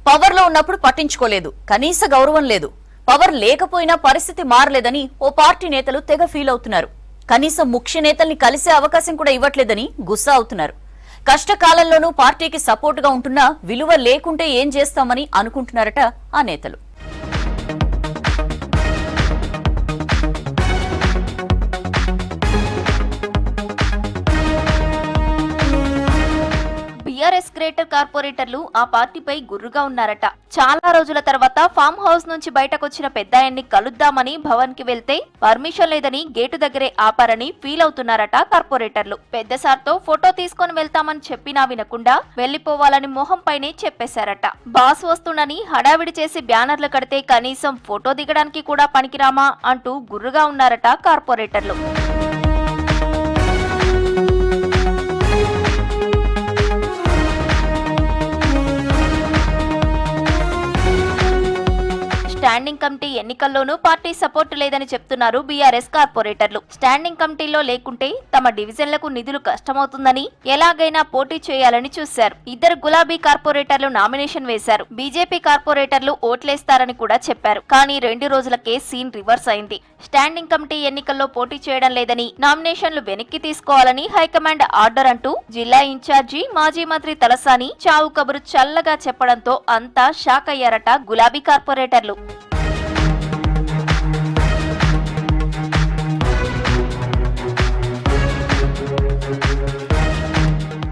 Power లో ఉన్నప్పుడు పట్టించుకోలేదు, కనీస గౌరవం లేదు. పవర్ లేకపోయినా పరిస్థితి మారలేదని ఓ పార్టీ నేతలు తెగ ఫీల్ అవుతున్నారు. కనీసం ముఖ్య నేతల్ని కలిసే అవకాశం కూడా ఇవ్వట్లేదని గుస్సా అవుతున్నారు. కష్టకాలంలోనూ పార్టీకి సపోర్ట్ గా ఉంటున్నా విలువ లేకుంటే ఏం చేస్తామని అనుకుంటున్నారట ఆ నేతలు. బీఆర్ఎస్ గ్రేటర్ కార్పొరేటర్లు ఆ పార్టీపై గుర్రుగా ఉన్నారట. చాలా రోజుల తర్వాత ఫామ్ హౌస్ నుంచి బయటకొచ్చిన పెద్దాయన్ని కలుద్దామని భవన్ కి వెళ్తే పర్మిషన్ లేదని గేటు దగ్గరే ఆపారని ఫీల్ అవుతున్నారట కార్పొరేటర్లు. పెద్ద సార్తో ఫోటో తీసుకొని వెళ్తామని చెప్పినా వినకుండా వెళ్లిపోవాలని మొహం పైనే చెప్పేశారట. బాస్ వస్తుండని హడావిడి చేసి బ్యానర్లు కడితే కనీసం ఫోటో దిగడానికి కూడా పనికిరామా అంటూ గుర్రుగా ఉన్నారట కార్పొరేటర్లు. స్టాండింగ్ కమిటీ ఎన్నికల్లోనూ పార్టీ సపోర్టు లేదని చెప్తున్నారు బీఆర్ఎస్ కార్పొరేటర్లు. స్టాండింగ్ కమిటీలో లేకుంటే తమ డివిజన్లకు నిధులు కష్టమవుతుందని ఎలాగైనా పోటీ చేయాలని చూశారు. ఇద్దరు గులాబీ కార్పొరేటర్లు నామినేషన్ వేశారు. బీజేపీ కార్పొరేటర్లు ఓట్లేస్తారని కూడా చెప్పారు. కానీ 2 రోజులకే సీన్ రివర్స్ అయింది. స్టాండింగ్ కమిటీ ఎన్నికల్లో పోటీ చేయడం లేదని, నామినేషన్లు వెనక్కి తీసుకోవాలని హైకమాండ్ ఆర్డర్ అంటూ జిల్లా ఇన్ఛార్జి మాజీ మంత్రి తలసాని చావు కబురు చల్లగా చెప్పడంతో అంతా షాక్ అయ్యారట గులాబీ కార్పొరేటర్లు.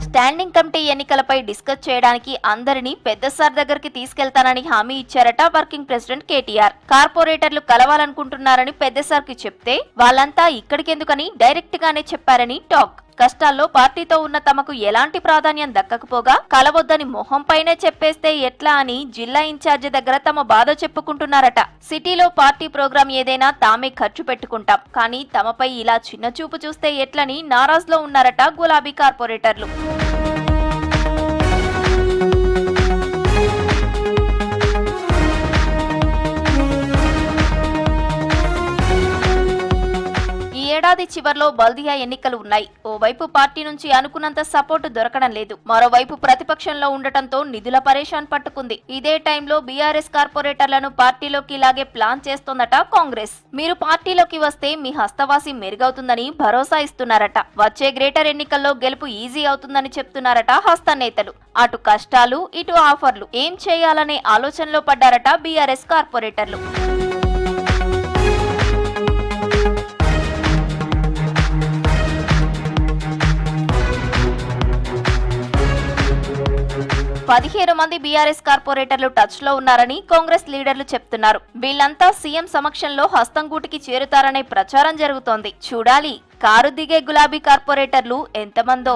స్టాండింగ్ కమిటీ ఎన్నికలపై డిస్కస్ చేయడానికి అందరినీ పెద్ద సార్ దగ్గరికి తీసుకెళ్తానని హామీ ఇచ్చారట వర్కింగ్ ప్రెసిడెంట్ కేటీఆర్. కార్పొరేటర్లు కలవాలనుకుంటున్నారని పెద్ద సార్ కి చెప్తే వాళ్ళంతా ఇక్కడికెందుకని డైరెక్ట్ గానే చెప్పారని టాక్. కష్టాల్లో పార్టీతో ఉన్న తమకు ఎలాంటి ప్రాధాన్యం దక్కకపోగా కలవొద్దని మొహం పైనే చెప్పేస్తే ఎట్లా అని జిల్లా ఇన్ఛార్జి దగ్గర తమ బాధ చెప్పుకుంటున్నారట. సిటీలో పార్టీ ప్రోగ్రాం ఏదైనా తామే ఖర్చు పెట్టుకుంటాం, కానీ తమపై ఇలా చిన్న చూపు చూస్తే ఎట్లని నారాజ్లో ఉన్నారట గులాబీ కార్పొరేటర్లు. ఏడాది చివర్లో బల్దియా ఎన్నికలు ఉన్నాయి. ఓవైపు పార్టీ నుంచి అనుకున్నంత సపోర్టు దొరకడం లేదు, మరోవైపు ప్రతిపక్షంలో ఉండటంతో నిధుల పరేషాన్ పట్టుకుంది. ఇదే టైంలో బీఆర్ఎస్ కార్పొరేటర్లను పార్టీలోకి లాగే ప్లాన్ చేస్తోందట కాంగ్రెస్. మీరు పార్టీలోకి వస్తే మీ హస్తవాసి మెరుగవుతుందని భరోసా ఇస్తున్నారట. వచ్చే గ్రేటర్ ఎన్నికల్లో గెలుపు ఈజీ అవుతుందని చెప్తున్నారట హస్త నేతలు. అటు కష్టాలు ఇటు ఆఫర్లు ఏం చేయాలనే ఆలోచనలో పడ్డారట బీఆర్ఎస్ కార్పొరేటర్లు. పదిహేను మంది బీఆర్ఎస్ కార్పొరేటర్లు టచ్ లో ఉన్నారని కాంగ్రెస్ లీడర్లు చెప్తున్నారు. వీళ్లంతా సీఎం సమక్షంలో హస్తంగూటికి చేరుతారనే ప్రచారం జరుగుతోంది. చూడాలి కారు దిగే గులాబీ కార్పొరేటర్లు ఎంతమందో.